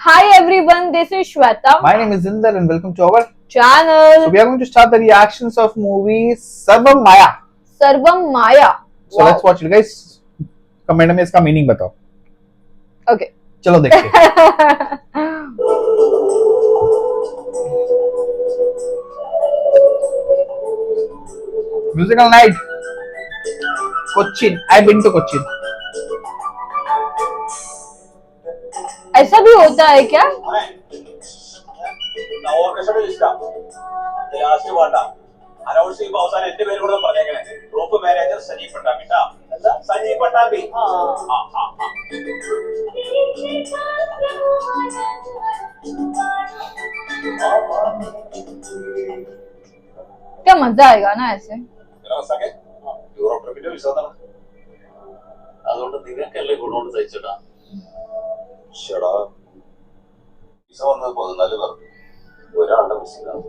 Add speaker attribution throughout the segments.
Speaker 1: Hi everyone, this is Shweta.
Speaker 2: My name is Inder and welcome to our
Speaker 1: Channel
Speaker 2: So we are going to start the reactions of movie Sarvam Maya.
Speaker 1: Sarvam Maya.
Speaker 2: So let's watch it, guys. Comment में इसका meaning बताओ.
Speaker 1: Okay.
Speaker 2: चलो देखते हैं. Musical night. Cochin. I've been to Cochin.
Speaker 1: ऐसा भी होता है क्या?
Speaker 3: അനൗൺസ് ചെയ്യുമ്പോൾ അവസാനം എന്റെ പേര് കൂടെ പറഞ്ഞേക്കണേ. Group manager Sajeev Pattambi. എന്താ സജീവ് പട്ടാമ്പി?
Speaker 1: क्या मजा आएगा ना ऐसे.
Speaker 3: യൂറോപ്പ് ട്രിപ്പിന്റെ വിസ അതുകൊണ്ട് നിങ്ങൾക്കല്ലേ ഗുണോണ്ട് തയ്ച്ചടാ. ചേടാ വിസ വന്നത് 14 പേർക്ക് ഒരാളുടെ മിസ്സിംഗ് ആണ്.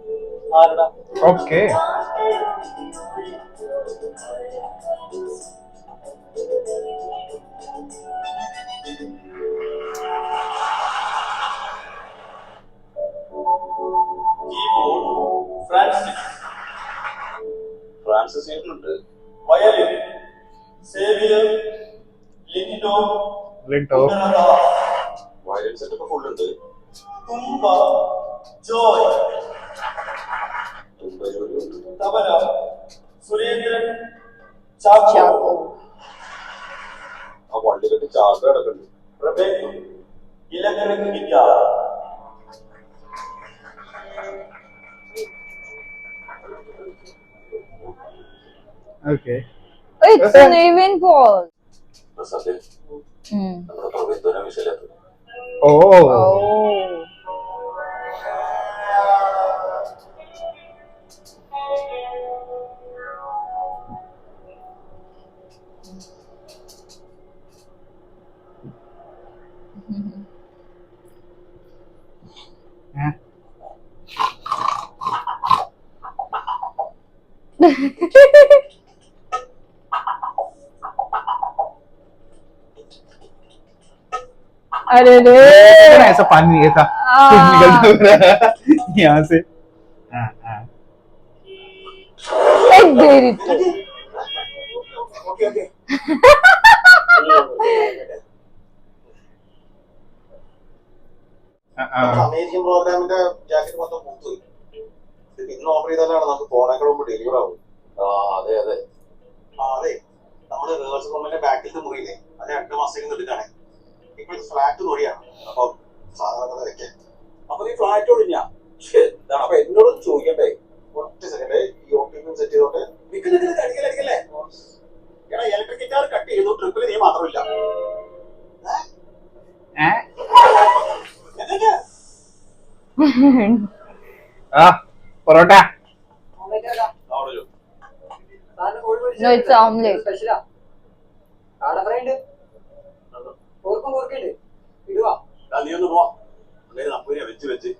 Speaker 3: ആരടാ?
Speaker 2: Okay.
Speaker 3: ഫ്രാൻസിസ് ഉണ്ട്. Violin Xavier Lindo violin setup full ഉണ്ട്. തുമ്പ ജോയ് തബല സുരേന്ദ്രൻ ചാക്കോ. ആ വണ്ടി കെട്ടി ചാക്ക കിടക്കുന്നുണ്ട്. Electric guitar.
Speaker 2: Okay.
Speaker 1: It's an even Paul.
Speaker 3: നമ്മുടെ പ്രവീൺ വിഷയത്തില്
Speaker 2: Oh. Yeah.
Speaker 1: अरे रे
Speaker 2: ऐसा पानी ये था निकलता यहाँ से.
Speaker 1: एक देरी तो
Speaker 3: അമേരിക്കൻ പ്രോഗ്രാമിന്റെ ജാക്കറ്റ് മൊത്തം പൂത്തുപോയി. ഇന്ന് ഓർഡർ ചെയ്താലാണ് നമുക്ക് ഫോണേക്കാൾ മുമ്പ് ഡെലിവർ ആവും. അതെ അതെ അതെ നമ്മള് റിവേഴ്സ് റൂമിന്റെ ബാക്കിലത്തെ മുറിയില്ലേ അത് 2 മാസത്തേക്ക് എടുക്കാണേ. ഇപ്പൊ ഫ്ലാറ്റ് തൊഴിയാണ്. അപ്പൊ സാധാരണ വെക്കാൻ അപ്പൊ നീ ഫ്ലാറ്റ് ഒഴിഞ്ഞാ എന്താണ്? അപ്പൊ എന്നോട് ചോദിക്കണ്ടേ? ഒറ്റ സെക്കൻഡ് ഈ ഓപ്പറേഷൻ സെറ്റ് ചെയ്തോട്ടെ. അടിക്കല്ലേ എടാ ഇലക്ട്രിക് ഗിറ്റാർ കട്ട് ചെയ്തു. ട്രിപ്പിൽ നീ മാത്രമില്ല.
Speaker 2: പൊറോട്ട.
Speaker 1: no, it's omelette.
Speaker 3: നീ ഒന്ന് പോ. നമ്പൂരി വെച്ച് വെച്ച്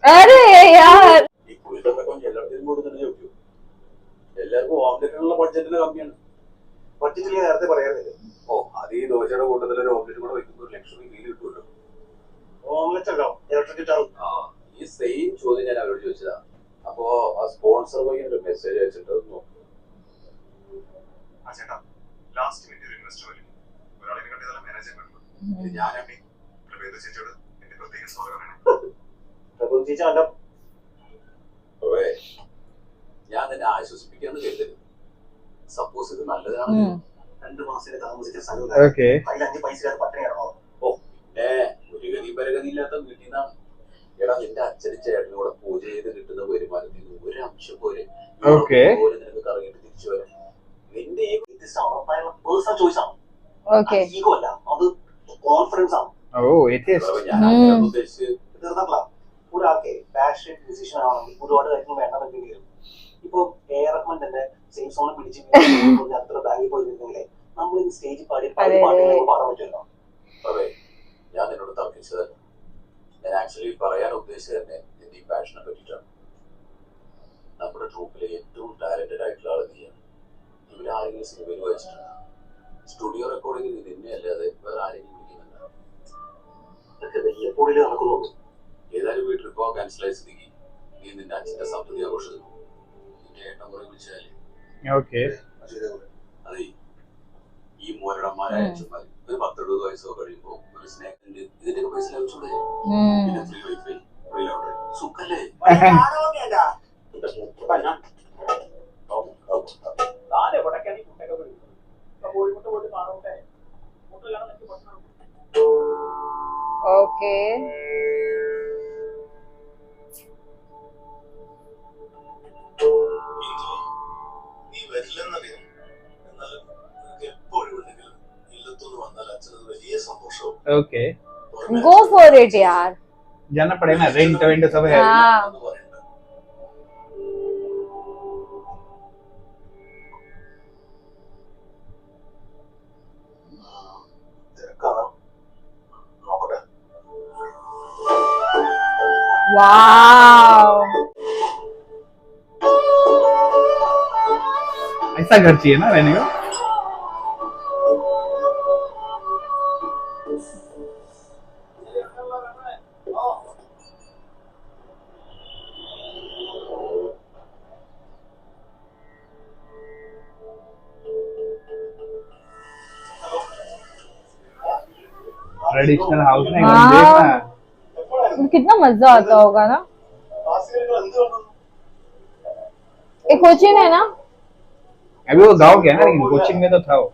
Speaker 1: अरे यार
Speaker 3: ഈ കുഴിതൊക്കെ കൊഞ്ച് എല്ലായിടത്തും കൂടുതൽ ചോദിക്കൂ. എല്ലാവർക്കും ഓംലെറ്റിനുള്ള ബഡ്ജറ്റിന് കമ്മിയാണ്. ബഡ്ജറ്റിൽ നേരത്തെ പറയാറില്ലേ? ഓ അത് ഈ ദോശയുടെ കൂട്ടത്തിൽ ഒരു ഓംലെറ്റ് കൂടെ വെക്കുമ്പോൾ ലക്ഷറി ഫീൽ കിട്ടുമല്ലോ. ഓംലെറ്റ് അല്ലോ ഇലക്ട്രിക് ഗിറ്റാർ. ഈ സെയിം ചോദ്യം ഞാൻ അവരോട് ചോദിച്ചതാ. അപ്പോ ആ സ്പോൺസർ വഴി ഒരു മെസ്സേജ് അയച്ചിട്ട് നോക്കും. ചേട്ടാ ലാസ്റ്റ് മിനിറ്റ് ഇൻവെസ്റ്റർ വരും. ഒരാളെ കണ്ടതല്ല മാനേജർ കണ്ടു. ഞാനാണ് പ്രവേദ ചേച്ചിയോട് എന്റെ പ്രത്യേക സ്വാഗതമാണ്. ഞാൻ നിന്നെ ആശ്വസിപ്പിക്കാന്ന് കരുതരുത്. സപ്പോസ് ഇത് നല്ലതാണ്. 2 മാസത്തെ താമസിച്ച സ്ഥലം 5 പൈസ പട്ടണിയാണോ? ഓ പിന്നെ ഒരു ഗതി പരഗതി ഇല്ലാത്ത വീട്ടിൽ നിന്നാണ്. എടാ നിന്റെ അച്ഛനും ചേട്ടനും കൂടെ പൂജ ചെയ്ത് കിട്ടുന്ന വരുമാനത്തിൽ നിന്ന് ഒരു അംശം പോലെ നിനക്ക് കറങ്ങിയിട്ട് തിരിച്ചു വരാം. നിന്റെ ഈ പേഴ്സണൽ ചോയ്സ് ആണ്. ഈഗോ അല്ല, അത് കോൺഫിഡൻസ് ആണ്. ഞാൻ ഉദ്ദേശിച്ച് തീർന്നല്ല. ഒരാൾക്ക് പാഷൻ ഡിസിഷൻ ആണെങ്കിൽ ഒരുപാട് കാര്യങ്ങൾ വേണ്ടതൊക്കെ വരും. ഇപ്പൊ റഹ്മാൻ തന്നെ സേഫ് സോണെ പിടിച്ച് അത്ര ബാഗിൽ പോയിരുന്നെങ്കിലേ നമ്മൾ സ്റ്റേജിൽ പാടി പാട്ടിലേക്ക് പാടാൻ പറ്റുമല്ലോ. അതെ ഞാൻ നിന്നോട് തർക്കിച്ചതല്ല. ഞാൻ ആക്ച്വലി പറയാൻ ഉദ്ദേശിച്ചത് തന്നെ എന്റെ ഈ പാഷനെ പറ്റിയിട്ടാണ്. നമ്മുടെ ട്രൂപ്പിലെ ഏറ്റവും ടാലന്റഡ് ആയിട്ടുള്ള ആൾ നീയാണ്. ഇവരാരെങ്കിലും സിനിമയിൽ വായിച്ചിട്ടുണ്ട്? സ്റ്റുഡിയോ റെക്കോർഡിംഗിൽ നിന്നെ അല്ലാതെ വേറെ ആരെങ്കിലും വിളിക്കുന്നുണ്ട്? മനസ്സിലായ സ്ഥിതിക്ക് നീ നിന്റെ അച്ഛന്റെ സപ്തതി ആഘോഷിക്കുന്നു. നിന്റെ ഏട്ടൻ കുറെ വിളിച്ചാലേ
Speaker 2: ഓക്കെ
Speaker 3: അതെ ഈ മോരടന്മാരായ അച്ഛന്മാർ ഒരു 10-20 വയസ്സോ കഴിയുമ്പോ ഒരു സ്നേഹത്തിന്റെ ഇതിന്റെയൊക്കെ പൈസ ലഭിച്ചൂടെ? പിന്നെ ഫ്രീ വൈഫൈ ഫ്രീ ലോട്ടറി സുഖല്ലേ?
Speaker 1: ഓക്കെ.
Speaker 3: നീ വരില്ലെന്നറിയാം, എന്നാലും നിനക്ക് എപ്പോഴും ഉണ്ടെങ്കിലും ഇല്ലത്തൊന്ന് വന്നാൽ അച്ഛനത് വലിയ സന്തോഷവും.
Speaker 2: ओके
Speaker 1: गो फॉर इट यार.
Speaker 2: जाना पड़ेगा ना, रेंट वेंट सब है.
Speaker 1: हाँ. वाव.
Speaker 2: ऐसा घर चाहिए ना रहने का. ट्रेडिशनल हाउस में
Speaker 1: हाँ.
Speaker 2: देखना.
Speaker 1: कितना मजा आता होगा ना. एक कोचिन है ना.
Speaker 2: अभी वो गाँव गया ना, लेकिन कोचिंग में तो था वो.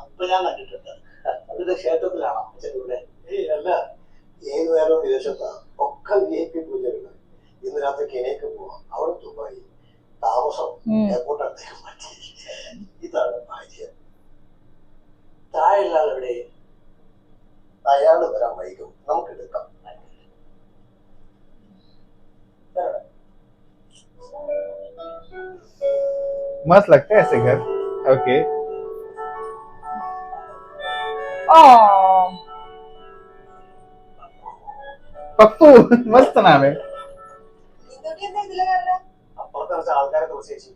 Speaker 3: അപ്പൊ ഞാൻ കണ്ടിട്ടുണ്ട്. അവരുടെ ക്ഷേത്രത്തിലാണോ അച്ഛൻ്റെ? അല്ല, ഏത് നേരവും വിദേശത്താ. ഒക്കെ VIP പൂജയുണ്ട്. ഇന്ന് രാത്രി കെനിയക്ക് പോവാം. അവിടെ ദുബായി താമസം എയർപോർട്ട് അടുത്തേക്ക് മാറ്റി. ഇതാണ് ഭാര്യ. താഴെയുള്ള ആളെവിടെ? അയാള് വരാൻ വൈകും, നമുക്ക് എടുക്കാം.
Speaker 2: मस्त लगता है ऐसे घर. ओके. पप्पू मस्त नाम है.
Speaker 3: അപ്പുറത്തെ കുറച്ച് ആൾക്കാരൊക്കെ പ്രത്യേകിച്ച്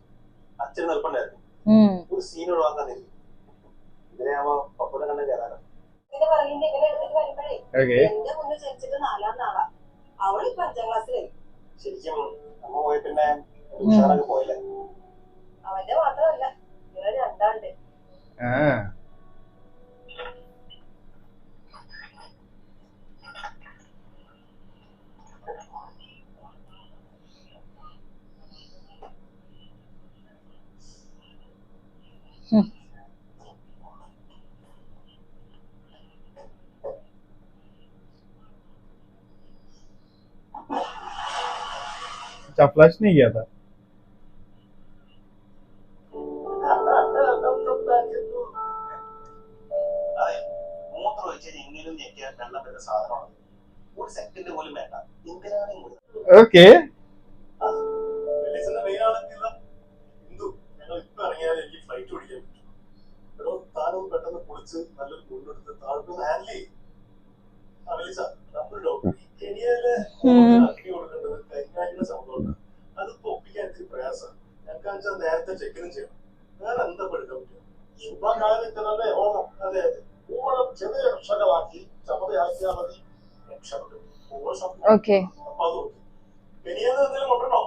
Speaker 3: അച്ഛന് നിൽപ്പുണ്ടായിരുന്നു. ഒരു സീൻ ഒഴിവാക്കാൻ ഇതിനെയാവുമ്പോ പപ്പുനെ കണ്ണം കയറാനോ.
Speaker 2: ओके.
Speaker 3: ശരിക്കും അമ്മ പോയി പിന്നെ ഉഷാറൊക്കെ പോയില്ലേ?
Speaker 4: അവന്റെ മാത്രമല്ല രണ്ടാണ്ട്.
Speaker 2: हाँ. अच्छा फ्लश नहीं किया था.
Speaker 3: മൂത്രം ഒഴിച്ചാൽ എങ്കിലും ഞെക്കിയാൽ വെള്ളം വരുന്ന സാധനമാണ്. ഒരു സെക്കൻഡ് പോലും വേണ്ട. എന്തിനാണ്
Speaker 2: ओके.
Speaker 3: ഇപ്പൊ ഇറങ്ങിയാൽ എനിക്ക് ഫ്ലൈറ്റ് ഓടിക്കാൻ പറ്റും. എടോ താനും പെട്ടെന്ന് കുളിച്ച് നല്ലൊരു മുണ്ടെടുത്ത് താഴ്ത്തുന്ന ഹാൻഡ്ലി കെനിയയിലെ അക്കി കൊടുക്കേണ്ടത് കരിങ്ങാലിന്റെ സംഭവമാണ്. അത് പൊപ്പിക്കാൻ ഇത്തിരി പ്രയാസം. ഞങ്ങൾക്ക് വെച്ചാൽ നേരത്തെ ചെക്കിനും ചെയ്യണം. വേറെ എന്താ എടുക്കാൻ പറ്റും? ശുഭകാലത്തിനല്ലേ ഓണം. അതെ അതെ. ഊഴം ചെറിയ രക്ഷകളാക്കി ചമതയാക്കിയാൽ മതി. രക്ഷപ്പെടും.
Speaker 1: ओके.
Speaker 3: അപ്പൊ അത് നോക്കി കെനിയെന്ന് എന്തെങ്കിലും കൊണ്ടുവരണോ?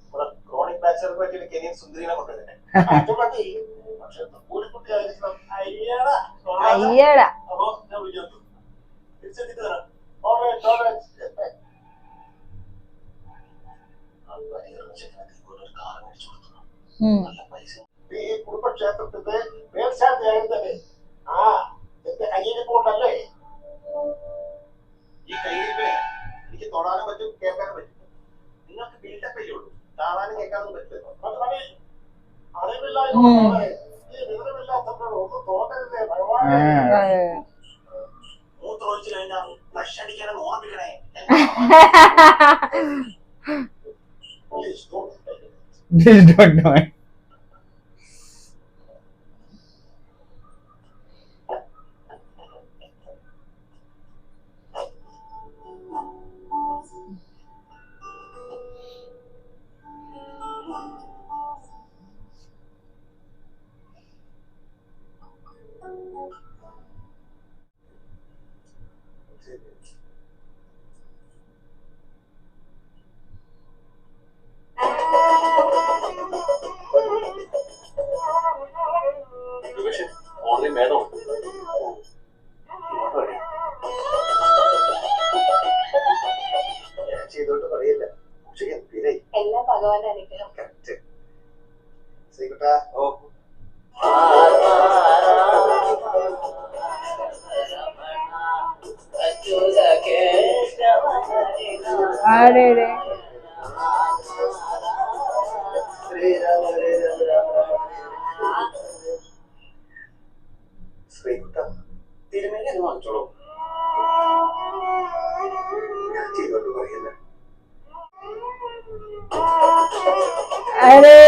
Speaker 3: ഇവിടെ ക്രോണിക് ബാച്ചർക്ക് പറ്റിയിട്ട് കെനിയൻ സുന്ദരിനെ കൊണ്ടുവരട്ടെ. പക്ഷെ കൂലിക്കുട്ടി ആയിരിക്കണം.
Speaker 1: അയ്യടാ.
Speaker 3: അപ്പൊ ഞാൻ വിളിക്കുന്നു. തിരിച്ചെത്തിട്ട് തരാം. നല്ല പൈസ. ഈ കുടുംബക്ഷേത്രത്തിന്റെ മേൽശാന്തിയായിരുന്നല്ലേ? ആ എന്റെ കയ്യിരിപ്പോണ്ടല്ലേ? ഈ കയ്യിരിപ്പിനെ എനിക്ക് തൊടാനും പറ്റും, കേൾക്കാനും പറ്റും. നിങ്ങൾക്ക് ബിൽഡപ്പ് അല്ലേ ഉള്ളൂ, കാണാനും കേൾക്കാനും പറ്റില്ല. അറിവില്ലായ്മ ഈ വിവരമില്ലാത്തവരോട് ഒന്നും തോന്നരുതേ ഭഗവാനെ. മൂത്രമൊഴിച്ചു കഴിഞ്ഞാൽ ഭക്ഷണിക്കാനെന്ന് ഓർമ്മിക്കണേ.
Speaker 2: Please don't do it.
Speaker 3: Online madam ഞാൻ ചെയ്തോട്ട് പറയില്ല. പക്ഷേ എന്തിനായി
Speaker 4: എല്ലാം ഭഗവാന്റെ അനുഗ്രഹം.
Speaker 3: കറക്റ്റ്. ശ്രീകുട്ടാ, ഓ
Speaker 1: अरे रे
Speaker 3: ശ്രീകുട്ടാ, തിരുമേനി അത് വാങ്ങിച്ചോളൂ. ഞാൻ ചെയ്തോട്ട് പറയില്ല.
Speaker 1: अरे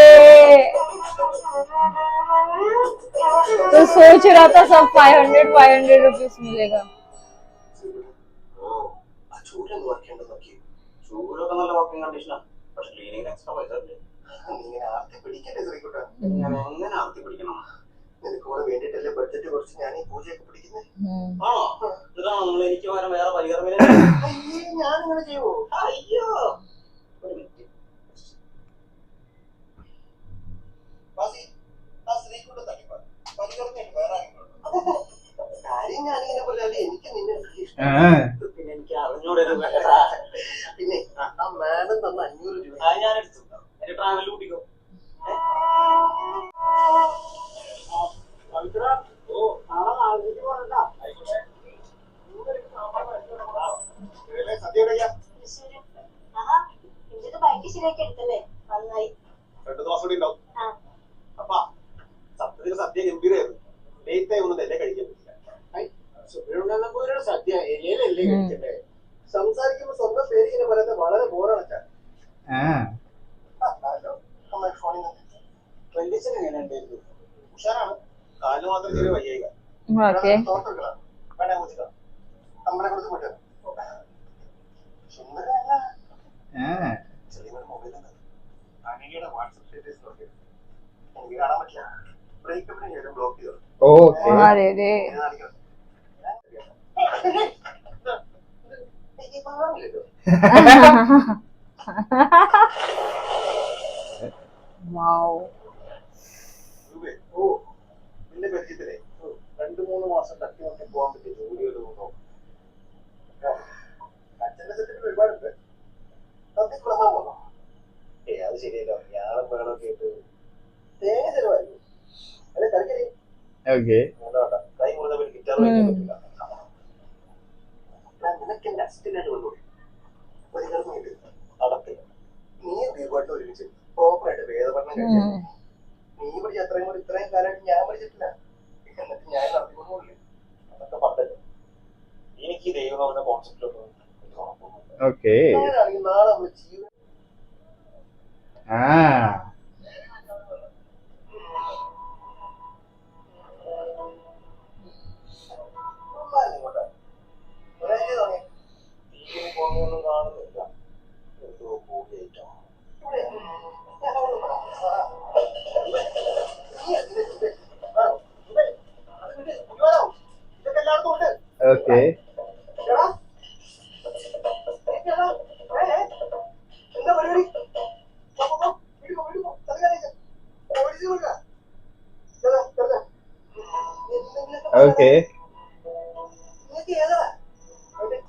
Speaker 1: तो सोच रहा था सब 500 रुपीस मिलेगा.
Speaker 3: ആ ചൂരൊന്ന് വയ്ക്കേണ്ടത് നോക്കി. ചൂരൊക്കെ നല്ല വർക്കിംഗ് കണ്ടീഷനാണ്. പക്ഷെ ക്ലീനിങ്ങിന് എക്സ്ട്രാ പൈസ നീ ഇങ്ങനെ ആർത്തി പിടിക്കട്ടെ ശ്രീകുട്ടാ. ഞാൻ എങ്ങനെ ആർത്തി പിടിക്കണം? നിനക്ക് കൂടെ വേണ്ടിട്ടല്ലേ ബഡ്ജറ്റ് കുറച്ച് ഞാൻ ഈ പൂജയൊക്കെ പിടിക്കുന്നത്. ആണോ? ഇതാണോ നിങ്ങൾ എനിക്ക് പകരം വേറെ പരികർമ്മ? ഞാൻ ഇങ്ങനെ ചെയ്യുമോ? അയ്യോ, ഒരു മിനിറ്റ്. ശ്രീകുട്ട തട്ടിപ്പാ പരികർമ്മയായിട്ട് വേറെ കാര്യം ഞാനിങ്ങനെ പറഞ്ഞാല് എനിക്ക് നിന്നെ ഇഷ്ടം. പിന്നെ എനിക്ക് അറിഞ്ഞൂടെ പിന്നെ ആ മാഡം തന്ന 500 രൂപ ഞാൻ എടുത്തു. എന്റെ ട്രാവലിൽ കൂട്ടിക്കോ.
Speaker 4: ബൈക്ക് ശരിയാക്കി എടുത്തല്ലേ, നന്നായി.
Speaker 3: 2 ദിവസം കൂടി ഉണ്ടാവും. അപ്പാ സത്യത്തിന് സദ്യ ഗംഭീരമായിരുന്നു. ലേറ്റ് ആയി ഒന്നും എല്ലാം കഴിക്കാൻ പറ്റില്ല. സദ്യ എലിയലല്ലേ കഴിക്കണ്ടേ? സംസാരിക്കുമ്പോ സ്വന്തം പേര് ഇങ്ങനെ പറയുന്നത് വളരെ ബോറാണ്. ട്രെൻഡിഷൻ എങ്ങനെ ഉണ്ടായിരുന്നു? ഉഷാറാണ്. കാലിന് മാത്രം ചെറിയ വയ്യേക.
Speaker 1: Okay.
Speaker 3: നമ്മളെ കുറിച്ച് പോയിട്ട് സുന്ദരല്ല. ചെറിയ മൊബൈലാണ്. അനിയുടെ വാട്സപ്പ് സ്റ്റേറ്റസ് നോക്കി എനിക്ക് കാണാൻ പറ്റില്ല. ബ്രേക്കപ്പിന് ശേഷം ബ്ലോക്ക് ചെയ്തു.
Speaker 1: अरे रे वाओ.
Speaker 3: ഓ, നിന്റെ പരിചയത്തിലെ 2-3 മാസം തട്ടി നോക്കി പോകാൻ പറ്റിയ ജോലി ഒരു നോക്കും. അച്ഛന്റെ സെറ്റിൽ ഒരുപാടുണ്ട്. സത്യക്രമം പോന്നോ? അത് ശരിയല്ലോ. ഞാനും ബഹളമൊക്കെ ഇട്ട് തേങ്ങ ചെലവായിരുന്നു. അല്ലെ കറിക്കരി കൈ മുഴുവൻ ഗിറ്റാർ വായിക്കാൻ പറ്റില്ല. നിനക്ക് എന്റെ അസിസ്റ്റന്റായിട്ട് വന്നോളൂ. പരികർമ്മയുണ്ട്, അടക്കില്ല. നീ ദീർഘമായിട്ട് ഒരുമിച്ച് പ്രോപ്പറായിട്ട് വേദപഠനം കഴിഞ്ഞു. നീ പഠിച്ച അത്രയും കൂടി ഇത്രയും കാലമായിട്ട് ഞാൻ പഠിച്ചിട്ടില്ല. എന്നിട്ട് ഞാൻ നടത്തിക്കൊണ്ടുപോകില്ലേ? അതൊക്കെ പണ്ടല്ലോ. എനിക്ക് ഈ ദൈവം പറഞ്ഞ കോൺസെപ്റ്റിലൊന്നും അങ്ങനെയാണെങ്കിൽ നാളെ നമ്മൾ ജീവൻ ഒന്നും കാണുന്നില്ല. എന്തോ കൂടിയായിട്ടോ ഇതൊക്കെ എല്ലായിടത്തും ഉണ്ട്. എന്താ പരിപാടി?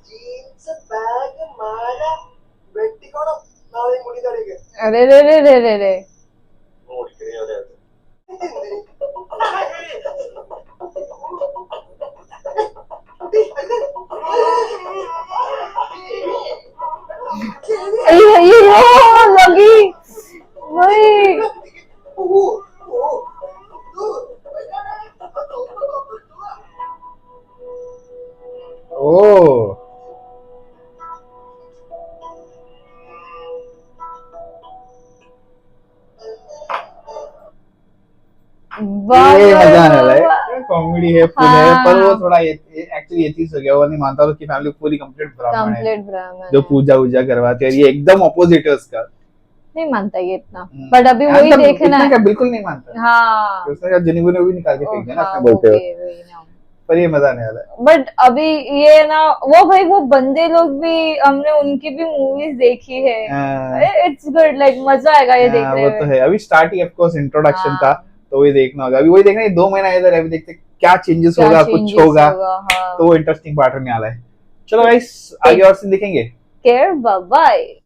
Speaker 3: ജീൻസ് ബാഗ് മാല വെട്ടിക്കോണം. നാളെ മുടി തടയുക.
Speaker 1: अरे रे रे रे रे रे ये लगी वही.
Speaker 2: ये मजा आने वाला है. कॉमेडी है फुल है, पर वो थोड़ा एक्चुअली ये चीज हो गया. वो नहीं मानता उसकी फैमिली पूरी कंप्लीट ब्राह्मण है, जो पूजा वूजा करवाते हैं. ये एकदम ऑपोजिट है उसका.
Speaker 1: नहीं मानता ये इतना, बट अभी वही देखना है.
Speaker 2: बिल्कुल नहीं मानता.
Speaker 1: हाँ
Speaker 2: उसने जब जनी भी निकाल के फेंक दिया ना, बोलते हो पर ये मजा नहीं आ रहा
Speaker 1: बट अभी ये ना वो भाई वो बंदे लोग भी हमने उनकी भी मूवीज देखी है.
Speaker 2: है.
Speaker 1: इट्स गुड लाइक मजा आएगा ये देखने
Speaker 2: वो तो
Speaker 1: में.
Speaker 2: है. अभी start he of course introduction
Speaker 1: हाँ.
Speaker 2: था, तो वही देखना होगा. अभी वही देखना, 2 महीना इधर है, अभी देखते हैं क्या चेंजेस
Speaker 1: क्या
Speaker 2: होगा,
Speaker 1: changes
Speaker 2: कुछ होगा.
Speaker 1: हाँ.
Speaker 2: तो वो इंटरेस्टिंग पार्ट में आ रहा है. चलो गाइस, आगे और सीन देखेंगे.
Speaker 1: Care bye.